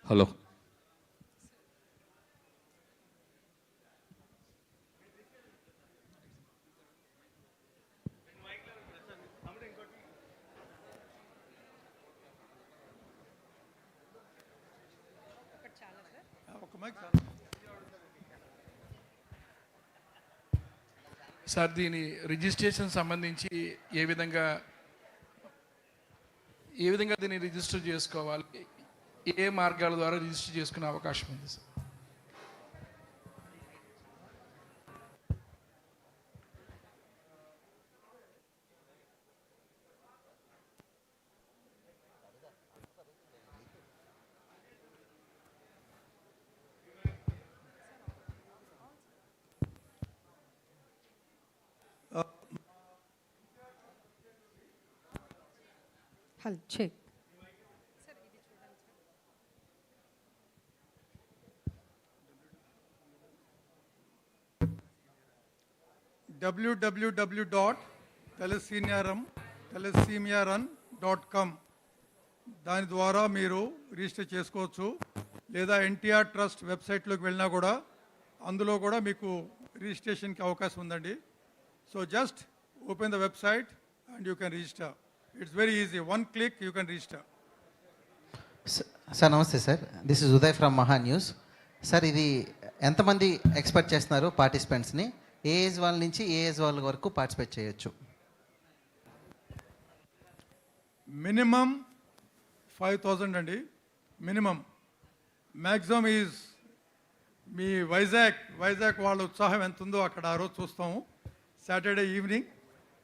Hello. Sir, దీని registration సంబంధించి ఏ విధంగా దీన్ని రిజిస్టర్ చేసుకోవాలి, ఏ మార్గాల ద్వారా రిజిస్టర్ చేసుకునే అవకాశం ఉంది సార్? Hello, check. www.thalassemiarun.com దాని ద్వారా మీరు రిజిస్టర్ చేసుకోవచ్చు. లేదా ఎన్టీఆర్ ట్రస్ట్ వెబ్సైట్లోకి వెళ్ళినా కూడా అందులో కూడా మీకు రిజిస్ట్రేషన్కి అవకాశం ఉందండి. So just open the website and you can register. It's very easy, one click you can register. Sir నమస్తే sir, this is Uday from Maha news. Sir ఇది ఎంతమంది ఎక్స్పెక్ట్ చేస్తున్నారు పార్టిసిపెంట్స్ని? ఏ ఏజ్ వాళ్ళ నుంచి ఏ ఏజ్ వాళ్ళ వరకు పార్టిసిపేట్ చేయొచ్చు? మినిమం 5,000 అండి, మినిమం. మ్యాక్సిమం ఈజ్ మీ వైజాగ్ వాళ్ళ ఉత్సాహం ఎంత ఉందో అక్కడ ఆ రోజు చూస్తాము, సాటర్డే ఈవినింగ్.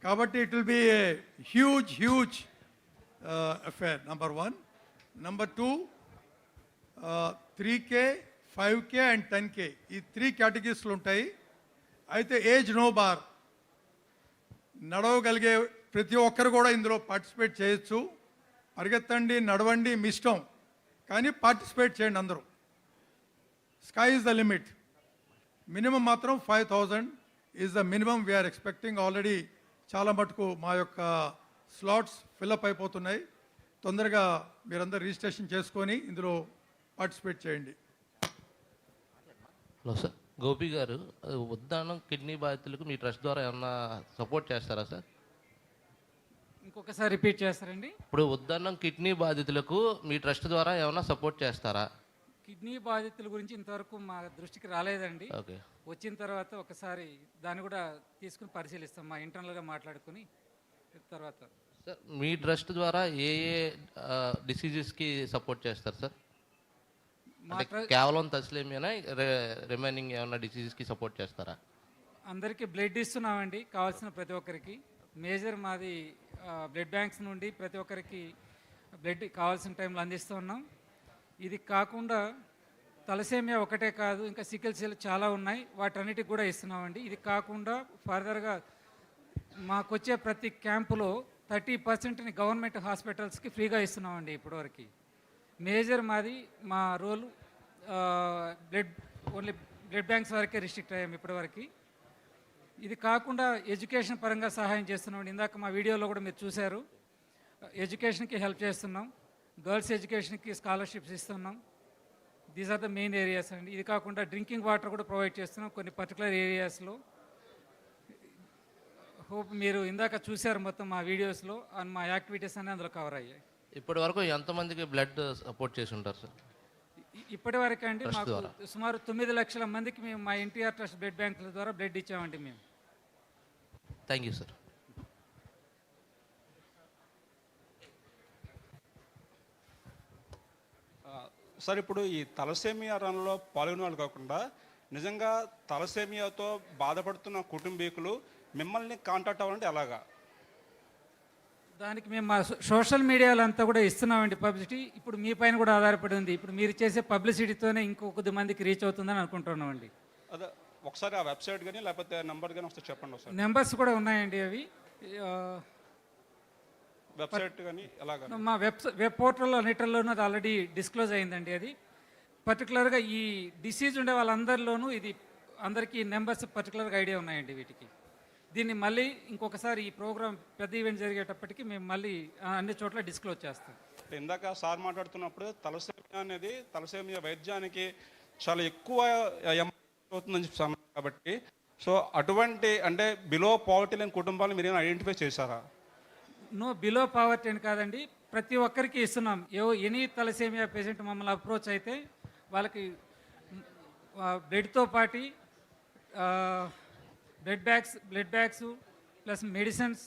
కాబట్టి it will be a huge affair, number 1. Number 2, 3K, 5K and 10K, ఈ 3 కేటగిరీస్లు ఉంటాయి. అయితే ఏజ్ నో బార్, నడవగలిగే ప్రతి ఒక్కరు కూడా ఇందులో పార్టిసిపేట్ చేయొచ్చు. పరిగెత్తండి, నడవండి, మీ ఇష్టం, కానీ పార్టిసిపేట్ చేయండి అందరూ. Sky is the limit. Minimum మాత్రం 5,000 is the minimum we are expecting. Already చాలా మటుకు మా యొక్క స్లాట్స్ ఫిల్అప్ అయిపోతున్నాయి. తొందరగా మీరందరూ రిజిస్ట్రేషన్ చేసుకొని ఇందులో పార్టిసిపేట్ చేయండి. హలో సార్, గోపి గారు, ఉద్దానం కిడ్నీ బాధితులకు మీ ట్రస్ట్ ద్వారా ఏమన్నా సపోర్ట్ చేస్తారా సార్? ఇంకొకసారి రిపీట్ చేస్తారండి. ఇప్పుడు ఉద్దానం కిడ్నీ బాధితులకు మీ ట్రస్ట్ ద్వారా ఏమన్నా సపోర్ట్ చేస్తారా? కిడ్నీ బాధితుల గురించి ఇంతవరకు మా దృష్టికి రాలేదండి. ఓకే, వచ్చిన తర్వాత ఒకసారి దాన్ని కూడా తీసుకుని పరిశీలిస్తాం, మా ఇంటర్నల్గా మాట్లాడుకుని తర్వాత. సార్ మీ ట్రస్ట్ ద్వారా ఏ డిసీజెస్కి సపోర్ట్ చేస్తారు సార్? కేవలం తస్లేమియానా, రిమైనింగ్ ఏమన్నా డిసీజెస్కి సపోర్ట్ చేస్తారా? అందరికీ బ్లడ్ ఇస్తున్నామండి, కావాల్సిన ప్రతి ఒక్కరికి. మేజర్ మాది బ్లడ్ బ్యాంక్స్ నుండి ప్రతి ఒక్కరికి బ్లడ్ కావాల్సిన టైంలో అందిస్తూ ఉన్నాం. ఇది కాకుండా తలసేమియా ఒకటే కాదు, ఇంకా సికిల్ సెల్ చాలా ఉన్నాయి, వాటన్నిటికి కూడా ఇస్తున్నామండి. ఇది కాకుండా ఫర్దర్గా మాకు వచ్చే ప్రతి క్యాంపులో 30%ని గవర్నమెంట్ హాస్పిటల్స్కి ఫ్రీగా ఇస్తున్నామండి ఇప్పటివరకు. మేజర్ మాది మా రోల్ ఓన్లీ బ్లడ్ బ్యాంక్స్ వరకే రిస్ట్రిక్ట్ అయ్యాము ఇప్పటివరకు. ఇది కాకుండా ఎడ్యుకేషన్ పరంగా సహాయం చేస్తున్నాం. ఇందాక మా వీడియోలో కూడా మీరు చూశారు, ఎడ్యుకేషన్కి హెల్ప్ చేస్తున్నాం. గర్ల్స్ ఎడ్యుకేషన్కి స్కాలర్షిప్స్ ఇస్తున్నాం. These are the main areas అండి. ఇది కాకుండా డ్రింకింగ్ వాటర్ కూడా ప్రొవైడ్ చేస్తున్నాం కొన్ని పర్టికులర్ ఏరియాస్లో. హోప్ మీరు ఇందాక చూశారు మొత్తం మా వీడియోస్లో, అండ్ మా యాక్టివిటీస్ అన్నీ అందులో కవర్ అయ్యాయి. ఇప్పటి వరకు ఎంతమందికి బ్లడ్ సపోర్ట్ చేసి ఉంటారు సార్? ఇప్పటి వరకు అండి మాకు సుమారు 9 లక్షల మందికి మేము మా ఎన్టీఆర్ ట్రస్ట్ బ్లడ్ బ్యాంకుల ద్వారా బ్లడ్ ఇచ్చామండి మేము. Thank you sir. సార్, ఇప్పుడు ఈ తలసేమియా రన్లో పాల్గొనే వాళ్ళు కాకుండా నిజంగా తలసేమియాతో బాధపడుతున్న కుటుంబీకులు మిమ్మల్ని కాంటాక్ట్ అవ్వాలంటే ఎలాగా? దానికి మేము మా సోషల్ మీడియాలో అంతా కూడా ఇస్తున్నామండి పబ్లిసిటీ. ఇప్పుడు మీ పైన కూడా ఆధారపడి ఉంది. ఇప్పుడు మీరు చేసే పబ్లిసిటీతోనే ఇంకొద్ది మందికి రీచ్ అవుతుందని అనుకుంటున్నామండి. అదే ఒకసారి ఆ వెబ్సైట్ కానీ లేకపోతే నెంబర్ కానీ ఒకసారి చెప్పండి. ఒకసారి నెంబర్స్ కూడా ఉన్నాయండి, అవి వెబ్సైట్ కానీ ఎలాగ? మా వెబ్ పోర్టల్లో అన్నిటిలోనూ అది ఆల్రెడీ డిస్క్లోజ్ అయిందండి. అది పర్టికులర్గా ఈ డిసీజ్ ఉండే వాళ్ళందరిలోనూ ఇది అందరికీ నెంబర్స్ పర్టికులర్గా ఐడియా ఉన్నాయండి వీటికి. దీన్ని మళ్ళీ ఇంకొకసారి ఈ ప్రోగ్రాం పెద్ద ఈవెంట్ జరిగేటప్పటికి మేము మళ్ళీ అన్ని చోట్ల డిస్క్లోజ్ చేస్తాం. ఇందాక సార్ మాట్లాడుతున్నప్పుడు తలసేమియా అనేది తలసేమియా వైద్యానికి చాలా ఎక్కువ అవుతుందని చెప్పాను కాబట్టి, సో అటువంటి అంటే బిలో పావర్టీ లేని కుటుంబాలను మీరు ఐడెంటిఫై చేశారా? నో బిలో పావర్టీ అని కాదండి, ప్రతి ఒక్కరికి ఇస్తున్నాం. ఎనీ తలసేమియా పేషెంట్ మమ్మల్ని అప్రోచ్ అయితే వాళ్ళకి బ్లడ్తో పాటు blood bags plus medicines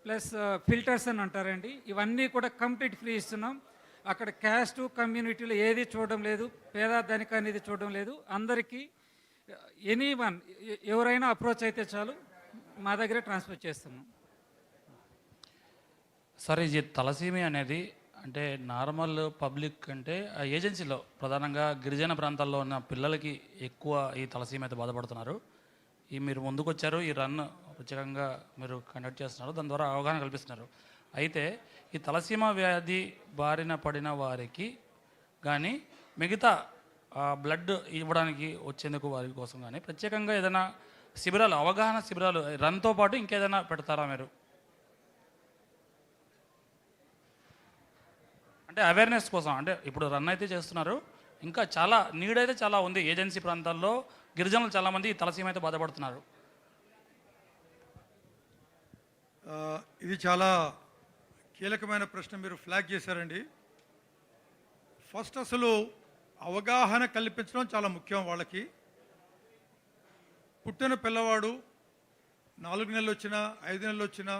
plus filters అని అంటారండి, ఇవన్నీ కూడా కంప్లీట్ ఫ్రీ ఇస్తున్నాం. అక్కడ క్యాస్ట్ కమ్యూనిటీలో ఏది చూడడం లేదు, పేద ధనిక అనేది చూడడం లేదు. అందరికీ ఎనీవన్ ఎవరైనా అప్రోచ్ అయితే చాలు, మా దగ్గరే ట్రాన్స్ఫర్ చేస్తున్నాం. సార్, ఇది తలసీమియా అనేది అంటే నార్మల్ పబ్లిక్ అంటే ఆ ఏజెన్సీలో ప్రధానంగా గిరిజన ప్రాంతాల్లో ఉన్న పిల్లలకి ఎక్కువ ఈ తలసీమియాతో బాధపడుతున్నారు. ఈ మీరు ముందుకు వచ్చారు, ఈ రన్ ప్రత్యేకంగా మీరు కండక్ట్ చేస్తున్నారు, దాని ద్వారా అవగాహన కల్పిస్తున్నారు. అయితే ఈ తలసీమా వ్యాధి బారిన పడిన వారికి కానీ మిగతా బ్లడ్ ఇవ్వడానికి వచ్చేందుకు వారి కోసం కానీ ప్రత్యేకంగా ఏదైనా శిబిరాలు, అవగాహన శిబిరాలు రన్తో పాటు ఇంకేదైనా పెడతారా మీరు? అంటే అవేర్నెస్ కోసం, అంటే ఇప్పుడు రన్ అయితే చేస్తున్నారు, ఇంకా చాలా నీడ్ అయితే చాలా ఉంది. ఏజెన్సీ ప్రాంతాల్లో గిరిజనులు చాలామంది తలసీమ అయితే బాధపడుతున్నారు. ఇది చాలా కీలకమైన ప్రశ్న మీరు ఫ్లాగ్ చేశారండి. ఫస్ట్ అసలు అవగాహన కల్పించడం చాలా ముఖ్యం. వాళ్ళకి పుట్టిన పిల్లవాడు 4 నెలలు వచ్చినా 5 నెలలు వచ్చినా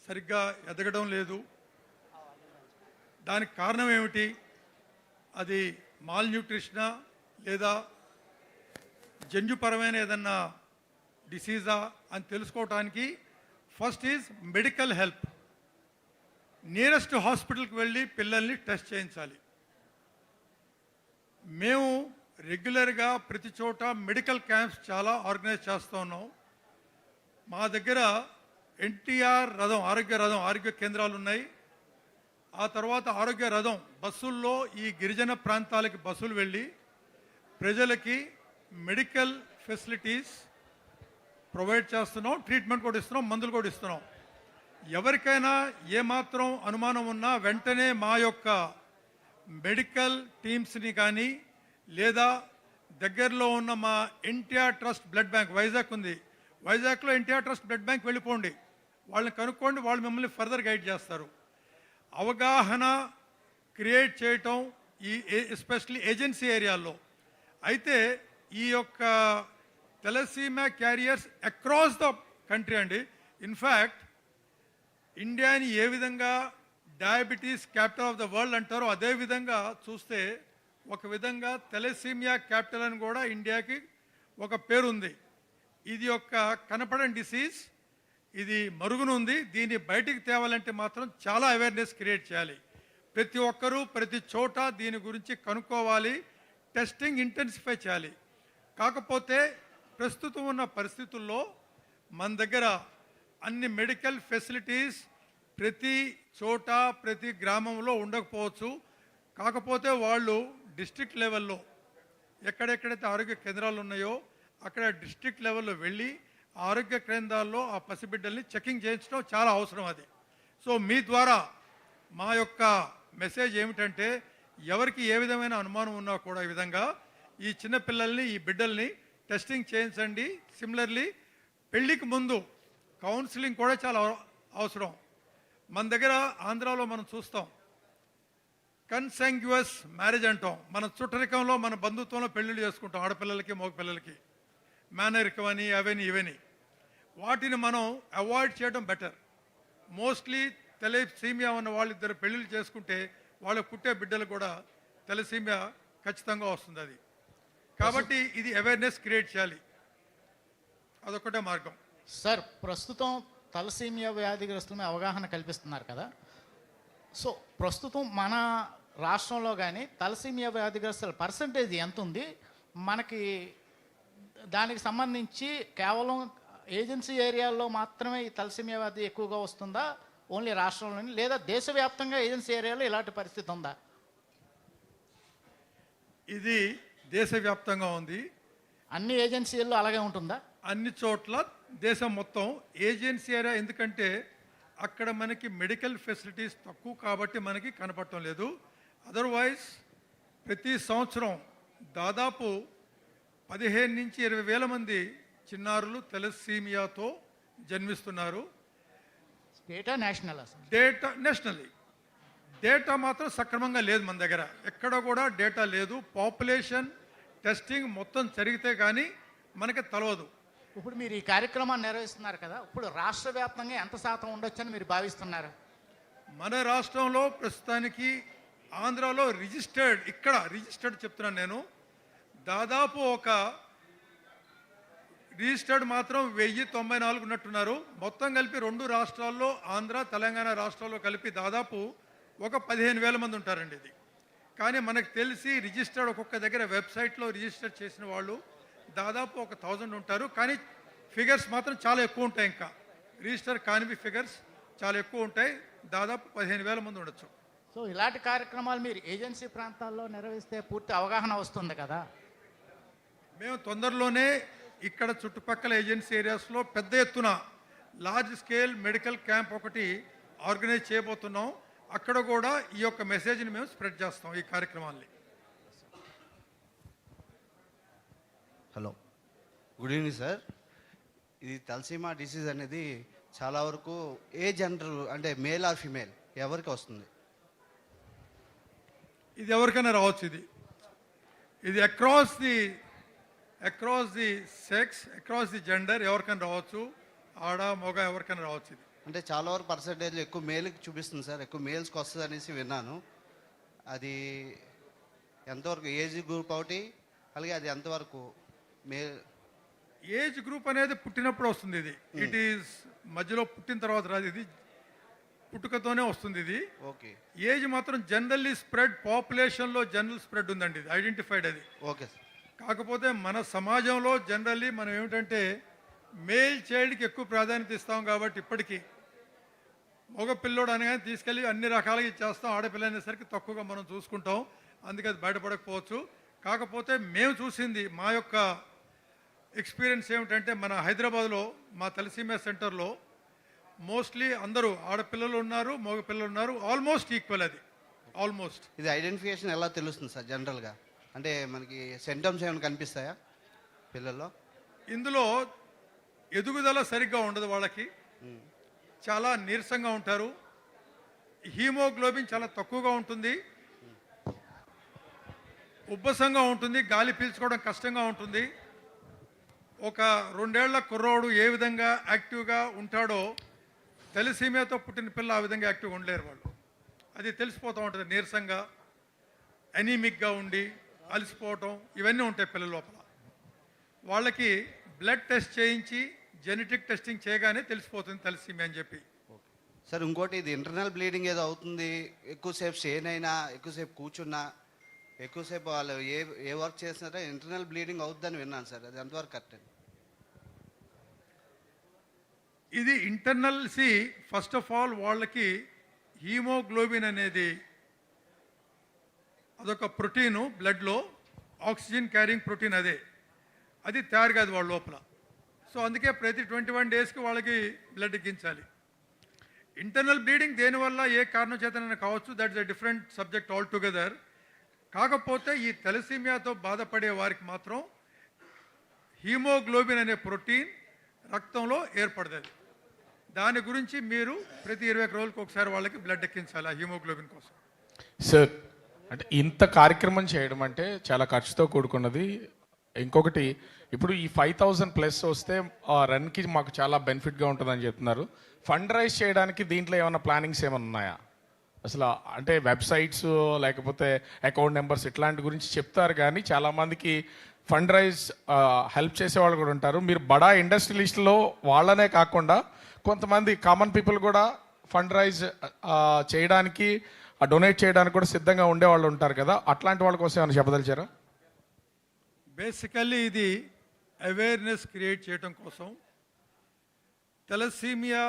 సరిగ్గా ఎదగడం లేదు. దానికి కారణం ఏమిటి? అది మాల్ న్యూట్రిషనా లేదా జన్యుపరమైన ఏదన్నా డిసీజా అని తెలుసుకోవటానికి first is medical help. Nearest హాస్పిటల్కి వెళ్ళి పిల్లల్ని టెస్ట్ చేయించాలి. మేము రెగ్యులర్గా ప్రతి చోట మెడికల్ క్యాంప్స్ చాలా ఆర్గనైజ్ చేస్తూ ఉన్నాం. మా దగ్గర ఎన్టీఆర్ రథం, ఆరోగ్య కేంద్రాలు ఉన్నాయి. ఆ తర్వాత ఆరోగ్య రథం బస్సుల్లో ఈ గిరిజన ప్రాంతాలకి బస్సులు వెళ్ళి ప్రజలకి మెడికల్ ఫెసిలిటీస్ ప్రొవైడ్ చేస్తున్నాం, ట్రీట్మెంట్ కూడా ఇస్తున్నాం, మందులు కూడా ఇస్తున్నాం. ఎవరికైనా ఏమాత్రం అనుమానం ఉన్నా వెంటనే మా యొక్క మెడికల్ టీమ్స్ని కానీ లేదా దగ్గరలో ఉన్న మా NTR trust blood bank, Vizag ఉంది, వైజాగ్లో ఎన్టీఆర్ ట్రస్ట్ బ్లడ్ బ్యాంక్ వెళ్ళిపోండి, వాళ్ళని కనుక్కోండి, వాళ్ళు మిమ్మల్ని ఫర్దర్ గైడ్ చేస్తారు. అవగాహన క్రియేట్ చేయటం ఈ ఎస్పెషల్లీ ఏజెన్సీ ఏరియాల్లో. అయితే ఈ యొక్క తెలసీమియా క్యారియర్స్ అక్రాస్ ద కంట్రీ అండి. ఇన్ఫ్యాక్ట్ ఇండియాని ఏ విధంగా diabetes capital of the world అంటారో అదే విధంగా చూస్తే ఒక విధంగా తెలసీమియా క్యాపిటల్ అని కూడా ఇండియాకి ఒక పేరుంది. ఇది ఒక కనపడని డిసీజ్, ఇది మరుగునుంది. దీన్ని బయటికి తేవాలంటే మాత్రం చాలా అవేర్నెస్ క్రియేట్ చేయాలి. ప్రతి ఒక్కరూ ప్రతి చోట దీని గురించి కనుక్కోవాలి, టెస్టింగ్ ఇంటెన్సిఫై చేయాలి. కాకపోతే ప్రస్తుతం ఉన్న పరిస్థితుల్లో మన దగ్గర అన్ని మెడికల్ ఫెసిలిటీస్ ప్రతి చోట ప్రతి గ్రామంలో ఉండకపోవచ్చు. కాకపోతే వాళ్ళు డిస్ట్రిక్ట్ లెవెల్లో ఎక్కడెక్కడైతే ఆరోగ్య కేంద్రాలు ఉన్నాయో అక్కడ డిస్ట్రిక్ట్ లెవెల్లో వెళ్ళి ఆరోగ్య కేంద్రాల్లో ఆ పసిబిడ్డల్ని చెకింగ్ చేయించడం చాలా అవసరం అది. సో మీ ద్వారా మా యొక్క మెసేజ్ ఏమిటంటే ఎవరికి ఏ విధమైన అనుమానం ఉన్నా కూడా ఈ విధంగా ఈ చిన్నపిల్లల్ని ఈ బిడ్డల్ని టెస్టింగ్ చేయించండి. సిమిలర్లీ పెళ్ళికి ముందు కౌన్సిలింగ్ కూడా చాలా అవసరం. మన దగ్గర ఆంధ్రాలో మనం చూస్తాం కన్సెంగ్యువస్ మ్యారేజ్ అంటాం. మన చుట్టరికంలో మన బంధుత్వంలో పెళ్ళిళ్ళు చేసుకుంటాం, ఆడపిల్లలకి మగపిల్లలకి, మేనరికం అని అవని ఇవని. వాటిని మనం అవాయిడ్ చేయడం బెటర్. మోస్ట్లీ తెలసీమియా ఉన్న వాళ్ళిద్దరు పెళ్ళిళ్ళు చేసుకుంటే వాళ్ళ పుట్టే బిడ్డలు కూడా తెలసీమియా ఖచ్చితంగా వస్తుంది. అది కాబట్టి ఇది అవేర్నెస్ క్రియేట్ చేయాలి, అదొకటే మార్గం. సార్, ప్రస్తుతం తలసీమియా వ్యాధిగ్రస్తుల అవగాహన కల్పిస్తున్నారు కదా, సో ప్రస్తుతం మన రాష్ట్రంలో కానీ తలసీమియా వ్యాధిగ్రస్తుల పర్సంటేజ్ ఎంత ఉంది? మనకి దానికి సంబంధించి కేవలం ఏజెన్సీ ఏరియాల్లో మాత్రమే ఈ తలసీమియా వ్యాధి ఎక్కువగా వస్తుందా, ఓన్లీ రాష్ట్రంలోని, లేదా దేశవ్యాప్తంగా ఏజెన్సీ ఏరియాలో ఇలాంటి పరిస్థితి ఉందా? ఇది దేశవ్యాప్తంగా ఉంది. అన్ని ఏజెన్సీల్లో అలాగే ఉంటుందా? అన్ని చోట్ల దేశం మొత్తం ఏజెన్సీ ఏరియా, ఎందుకంటే అక్కడ మనకి మెడికల్ ఫెసిలిటీస్ తక్కువ కాబట్టి మనకి కనపడటం లేదు. అదర్వైజ్ ప్రతి సంవత్సరం దాదాపు 15 నుంచి 20 వేల మంది చిన్నారులు తలసీమియాతో జన్మిస్తున్నారు. స్టేటా నేషనల్ అసలు? డేటా నేషనల్లీ డేటా మాత్రం సక్రమంగా లేదు మన దగ్గర, ఎక్కడ కూడా డేటా లేదు. పాపులేషన్ టెస్టింగ్ మొత్తం జరిగితే కానీ మనకి తెలవదు. ఇప్పుడు మీరు ఈ కార్యక్రమాన్ని నిర్వహిస్తున్నారు కదా, ఇప్పుడు రాష్ట్ర వ్యాప్తంగా ఎంత శాతం ఉండొచ్చని మీరు భావిస్తున్నారు? మన రాష్ట్రంలో ప్రస్తుతానికి ఆంధ్రాలో రిజిస్టర్డ్, ఇక్కడ రిజిస్టర్డ్ చెప్తున్నాను నేను, దాదాపు ఒక రిజిస్టర్డ్ మాత్రం 1094 ఉన్నట్టున్నారు. మొత్తం కలిపి 2 రాష్ట్రాల్లో, ఆంధ్ర తెలంగాణ రాష్ట్రాల్లో కలిపి దాదాపు ఒక 15,000 మంది ఉంటారండి. ఇది కానీ మనకు తెలిసి రిజిస్టర్డ్ ఒక్కొక్క దగ్గర వెబ్సైట్లో రిజిస్టర్ చేసిన వాళ్ళు దాదాపు ఒక 1000 ఉంటారు. కానీ ఫిగర్స్ మాత్రం చాలా ఎక్కువ ఉంటాయి. ఇంకా రిజిస్టర్ కానివి ఫిగర్స్ చాలా ఎక్కువ ఉంటాయి, దాదాపు 15,000 మంది ఉండొచ్చు. సో ఇలాంటి కార్యక్రమాలు మీరు ఏజెన్సీ ప్రాంతాల్లో నిర్వహిస్తే పూర్తి అవగాహన వస్తుంది కదా? మేము తొందరలోనే ఇక్కడ చుట్టుపక్కల ఏజెన్సీ ఏరియాస్లో పెద్ద ఎత్తున లార్జ్ స్కేల్ మెడికల్ క్యాంప్ ఒకటి ఆర్గనైజ్ చేయబోతున్నాం. అక్కడ కూడా ఈ యొక్క మెసేజ్ని మేము స్ప్రెడ్ చేస్తాం, ఈ కార్యక్రమాన్ని. Hello, good evening sir. ఇది తలసీమా డిసీజ్ అనేది చాలా వరకు ఏ జెండర్, అంటే మేల్ ఆర్ ఫిమేల్, ఎవరికి వస్తుంది? ఇది ఎవరికైనా రావచ్చు. ఇది across the sex, across the gender ఎవరికైనా రావచ్చు, ఆడ మగ ఎవరికైనా రావచ్చు. ఇది అంటే చాలా వరకు పర్సంటేజ్ ఎక్కువ మేల్కి చూపిస్తుంది సార్, ఎక్కువ మేల్స్కి వస్తుంది అనేసి విన్నాను. అది ఎంతవరకు ఏజ్ గ్రూప్ ఒకటి, అలాగే అది ఎంతవరకు ఏజ్ గ్రూప్ అనేది పుట్టినప్పుడు వస్తుంది. ఇది ఇట్ ఈస్ మధ్యలో పుట్టిన తర్వాత రాదు, ఇది పుట్టుకతోనే వస్తుంది. ఇది ఓకే. ఏజ్ మాత్రం జనరల్లీ స్ప్రెడ్, పాపులేషన్లో జనరల్ స్ప్రెడ్ ఉందండి, ఇది ఐడెంటిఫైడ్. అది ఓకే సార్. కాకపోతే మన సమాజంలో జనరల్లీ మనం ఏమిటంటే మేల్ చైల్డ్కి ఎక్కువ ప్రాధాన్యత ఇస్తాం కాబట్టి ఇప్పటికీ మగ పిల్లోడు అనగానే తీసుకెళ్ళి అన్ని రకాలుగా ఇచ్చేస్తాం, ఆడపిల్ల అనేసరికి తక్కువగా మనం చూసుకుంటాం, అందుకే అది బయటపడకపోవచ్చు. కాకపోతే మేము చూసింది, మా యొక్క ఎక్స్పీరియన్స్ ఏమిటంటే మన హైదరాబాద్లో మా తలసీమియా సెంటర్లో మోస్ట్లీ అందరూ ఆడపిల్లలు ఉన్నారు, మగ పిల్లలు ఉన్నారు, ఆల్మోస్ట్ ఈక్వల్. అది ఆల్మోస్ట్. ఇది ఐడెంటిఫికేషన్ ఎలా తెలుస్తుంది సార్ జనరల్గా? అంటే మనకి సింటమ్స్ ఏమైనా కనిపిస్తాయా పిల్లల్లో? ఇందులో ఎదుగుదల సరిగ్గా ఉండదు, వాళ్ళకి చాలా నీరసంగా ఉంటారు, హీమోగ్లోబిన్ చాలా తక్కువగా ఉంటుంది, ఉబ్బసంగా ఉంటుంది, గాలి పీల్చుకోవడం కష్టంగా ఉంటుంది. ఒక 2 ఏళ్ల కుర్రోడు ఏ విధంగా యాక్టివ్గా ఉంటాడో తలసీమియాతో పుట్టిన పిల్ల ఆ విధంగా యాక్టివ్గా ఉండలేరు వాళ్ళు. అది తెలిసిపోతూ ఉంటుంది, నీరసంగా, అనీమిక్గా ఉండి అలసిపోవటం ఇవన్నీ ఉంటాయి పిల్లల లోపల. వాళ్ళకి బ్లడ్ టెస్ట్ చేయించి జెనెటిక్ టెస్టింగ్ చేయగానే తెలిసిపోతుంది తలసీమియా అని చెప్పి. సార్ ఇంకోటి, ఇది ఇంటర్నల్ బ్లీడింగ్ ఏదో అవుతుంది, ఎక్కువసేపు స్ట్రెయిన్ అయినా, ఎక్కువసేపు కూర్చున్నా, ఎక్కువసేపు వాళ్ళు ఏ వర్క్ చేసినారో ఇంటర్నల్ బ్లీడింగ్ అవుతుందని విన్నాను సార్, అది ఎంతవరకు కరెక్ట్? ఇది ఇంటర్నల్ ఫస్ట్ ఆఫ్ ఆల్ వాళ్ళకి హీమోగ్లోబిన్ అనేది అదొక ప్రోటీను, బ్లడ్లో ఆక్సిజన్ క్యారింగ్ ప్రోటీన్, అది తయారు కాదు వాళ్ళ లోపల. సో అందుకే ప్రతి 21 డేస్కి వాళ్ళకి బ్లడ్ ఎక్కించాలి. ఇంటర్నల్ బ్లీడింగ్ దేనివల్ల ఏ కారణం చేతనైనా కావచ్చు, that's a different subject all together. కాకపోతే ఈ తలసీమియాతో బాధపడే వారికి మాత్రం హీమోగ్లోబిన్ అనే ప్రోటీన్ రక్తంలో ఏర్పడుతుంది. దాని గురించి మీరు ప్రతి 21 రోజులకు ఒకసారి వాళ్ళకి బ్లడ్ ఎక్కించాలి ఆ హీమోగ్లోబిన్ కోసం. సార్, అంటే ఇంత కార్యక్రమం చేయడం అంటే చాలా ఖర్చుతో కూడుకున్నది. ఇంకొకటి, ఇప్పుడు ఈ 5,000 ప్లస్ వస్తే ఆ రన్కి మాకు చాలా బెనిఫిట్గా ఉంటుందని చెప్తున్నారు. ఫండ్ రైజ్ చేయడానికి దీంట్లో ఏమైనా ప్లానింగ్స్ ఏమైనా ఉన్నాయా అసలు? అంటే వెబ్సైట్స్ లేకపోతే అకౌంట్ నెంబర్స్ ఇట్లాంటి గురించి చెప్తారు, కానీ చాలామందికి ఫండ్ రైజ్ హెల్ప్ చేసే వాళ్ళు కూడా ఉంటారు. మీరు బడా ఇండస్ట్రియలిస్ట్లో వాళ్ళనే కాకుండా కొంతమంది కామన్ పీపుల్ కూడా ఫండ్ రైజ్ చేయడానికి, డొనేట్ చేయడానికి కూడా సిద్ధంగా ఉండేవాళ్ళు ఉంటారు కదా, అట్లాంటి వాళ్ళ కోసం ఏమైనా చెప్పదలిచారా? బేసికల్లీ ఇది అవేర్నెస్ క్రియేట్ చేయడం కోసం. తలసీమియా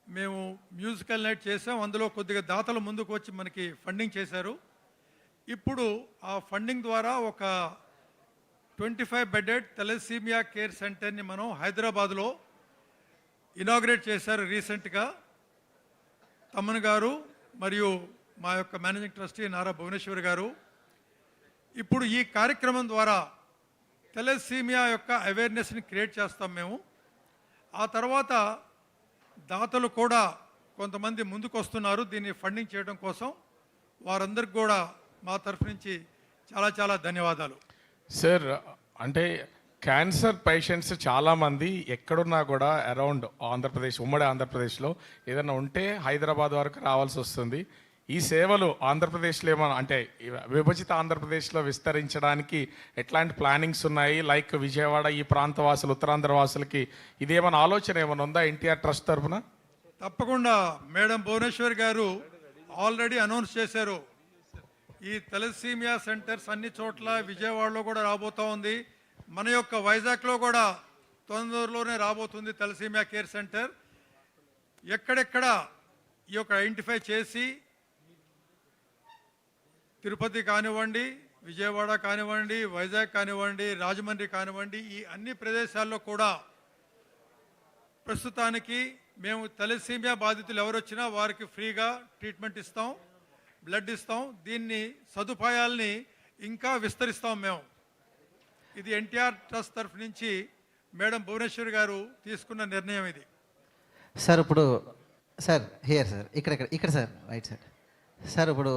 మేము మ్యూజికల్ నైట్ చేసాం, అందులో కొద్దిగా దాతలు ముందుకు వచ్చి మనకి ఫండింగ్ చేశారు. ఇప్పుడు ఆ ఫండింగ్ ద్వారా ఒక 25 బెడెడ్ తలసీమియా కేర్ సెంటర్ని మనం హైదరాబాద్లో ఇనాగ్రేట్ చేశారు రీసెంట్గా తమ్మన్ గారు మరియు మా యొక్క మేనేజింగ్ ట్రస్టీ నారా భువనేశ్వర్ గారు. ఇప్పుడు ఈ కార్యక్రమం ద్వారా తెలసీమియా యొక్క అవేర్నెస్ని క్రియేట్ చేస్తాం మేము. ఆ తర్వాత దాతలు కూడా కొంతమంది ముందుకు వస్తున్నారు దీన్ని ఫండింగ్ చేయడం కోసం. వారందరికి కూడా మా తరఫు నుంచి చాలా చాలా ధన్యవాదాలు. సార్ అంటే క్యాన్సర్ పేషెంట్స్ చాలామంది ఎక్కడున్నా కూడా అరౌండ్ ఆంధ్రప్రదేశ్, ఉమ్మడి ఆంధ్రప్రదేశ్లో ఏదైనా ఉంటే హైదరాబాద్ వరకు రావాల్సి వస్తుంది. ఈ సేవలు ఆంధ్రప్రదేశ్లో ఏమైనా అంటే విభజిత ఆంధ్రప్రదేశ్లో విస్తరించడానికి ఎట్లాంటి ప్లానింగ్స్ ఉన్నాయి? లైక్ విజయవాడ ఈ ప్రాంత వాసులు, ఉత్తరాంధ్ర వాసులకి ఇదేమైనా ఆలోచన ఏమైనా ఉందా ఎన్టీఆర్ ట్రస్ట్ తరఫున? తప్పకుండా మేడం భువనేశ్వర్ గారు ఆల్రెడీ అనౌన్స్ చేశారు. ఈ తెలసీమియా సెంటర్స్ అన్ని చోట్ల విజయవాడలో కూడా రాబోతూ ఉంది. మన యొక్క వైజాగ్లో కూడా తొందరలోనే రాబోతుంది తెలసీమియా కేర్ సెంటర్. ఎక్కడెక్కడ ఈ యొక్క ఐడెంటిఫై చేసి తిరుపతి కానివ్వండి, విజయవాడ కానివ్వండి, వైజాగ్ కానివ్వండి, రాజమండ్రి కానివ్వండి, ఈ అన్ని ప్రదేశాల్లో కూడా ప్రస్తుతానికి మేము తెలసీమియా బాధితులు ఎవరు వచ్చినా వారికి ఫ్రీగా ట్రీట్మెంట్ ఇస్తాం, బ్లడ్ ఇస్తాం. దీన్ని సదుపాయాల్ని ఇంకా విస్తరిస్తాం మేము. ఇది ఎన్టీఆర్ ట్రస్ట్ తరఫు నుంచి మేడం భువనేశ్వర్ గారు తీసుకున్న నిర్ణయం ఇది. సార్ ఇప్పుడు సార్ హియర్ సార్ ఇక్కడ సార్ రైట్ సార్. సార్ ఇప్పుడు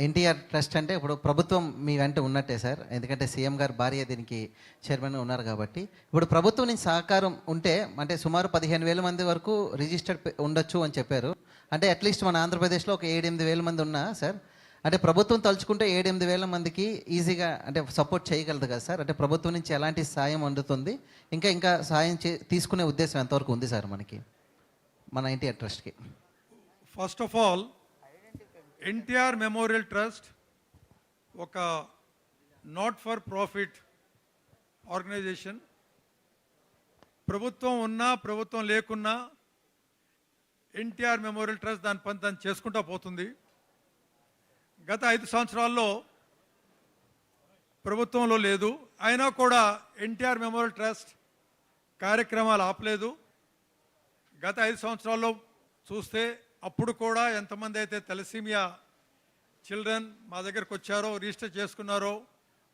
ఎన్టీఆర్ ట్రస్ట్ అంటే ఇప్పుడు ప్రభుత్వం మీ వెంట ఉన్నట్టే సార్, ఎందుకంటే సీఎం గారు భార్య దీనికి చైర్మన్ ఉన్నారు కాబట్టి. ఇప్పుడు ప్రభుత్వం నుంచి సహకారం ఉంటే అంటే సుమారు 15,000 మంది వరకు రిజిస్టర్డ్ ఉండొచ్చు అని చెప్పారు. అంటే అట్లీస్ట్ మన ఆంధ్రప్రదేశ్లో ఒక 7-8 వేల మంది ఉన్నా సార్, అంటే ప్రభుత్వం తలుచుకుంటే 7-8 వేల మందికి ఈజీగా అంటే సపోర్ట్ చేయగలదు కదా సార్? అంటే ప్రభుత్వం నుంచి ఎలాంటి సాయం అందుతుంది? ఇంకా సాయం తీసుకునే ఉద్దేశం ఎంతవరకు ఉంది సార్ మనకి మన ఎన్టీఆర్ ట్రస్ట్కి? First of all NTR memorial trust ఒక నాట్ ఫర్ ప్రాఫిట్ ఆర్గనైజేషన్. ప్రభుత్వం ఉన్నా ప్రభుత్వం లేకున్నా ఎన్టీఆర్ మెమోరియల్ ట్రస్ట్ దాని పని దాన్ని చేసుకుంటూ పోతుంది. గత 5 సంవత్సరాల్లో ప్రభుత్వంలో లేదు, అయినా కూడా ఎన్టీఆర్ మెమోరియల్ ట్రస్ట్ కార్యక్రమాలు ఆపలేదు. గత 5 సంవత్సరాల్లో చూస్తే అప్పుడు కూడా ఎంతమంది అయితే తెలసీమియా చిల్డ్రన్ మా దగ్గరకు వచ్చారో, రిజిస్టర్ చేసుకున్నారో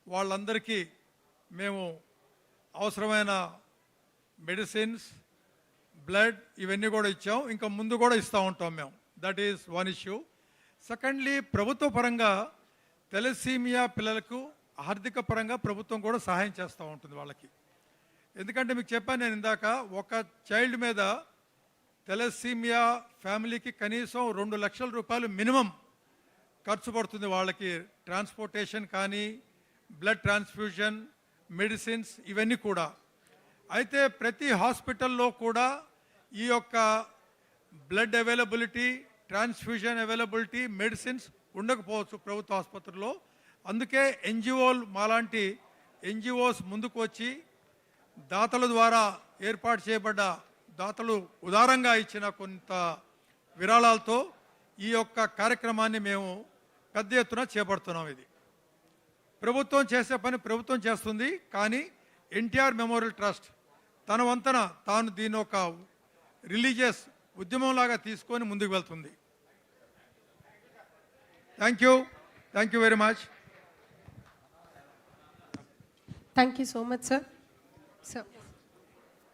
వాళ్ళందరికీ మేము అవసరమైన మెడిసిన్స్, బ్లడ్ ఇవన్నీ కూడా ఇచ్చాం. ఇంకా ముందు కూడా ఇస్తూ ఉంటాం మేము. That is one issue. Secondly, ప్రభుత్వ పరంగా తెలసీమియా పిల్లలకు ఆర్థిక పరంగా ప్రభుత్వం కూడా సహాయం చేస్తూ ఉంటుంది వాళ్ళకి. ఎందుకంటే మీకు చెప్పాను నేను ఇందాక, ఒక చైల్డ్ మీద తెలసీమియా ఫ్యామిలీకి కనీసం 2 లక్షల రూపాయలు మినిమం ఖర్చు పడుతుంది. వాళ్ళకి ట్రాన్స్పోర్టేషన్ కానీ, బ్లడ్ ట్రాన్స్ఫ్యూజన్, మెడిసిన్స్ ఇవన్నీ కూడా. అయితే ప్రతి హాస్పిటల్లో కూడా ఈ యొక్క blood availability, transfusion availability, medicines ఉండకపోవచ్చు ప్రభుత్వ ఆసుపత్రుల్లో. అందుకే ఎన్జిఓలు మాలాంటి ఎన్జిఓస్ ముందుకు వచ్చి దాతల ద్వారా ఏర్పాటు చేయబడ్డ, దాతలు ఉదారంగా ఇచ్చిన కొంత విరాళాలతో ఈ యొక్క కార్యక్రమాన్ని మేము పెద్ద ఎత్తున చేపడుతున్నాం. ఇది ప్రభుత్వం చేసే పని ప్రభుత్వం చేస్తుంది, కానీ ఎన్టీఆర్ మెమోరియల్ ట్రస్ట్ తన వంతన తాను దీని ఒక రిలీజియస్ ఉద్యమంలాగా తీసుకొని ముందుకు వెళ్తుంది. Thank you very much. Thank you so much, sir.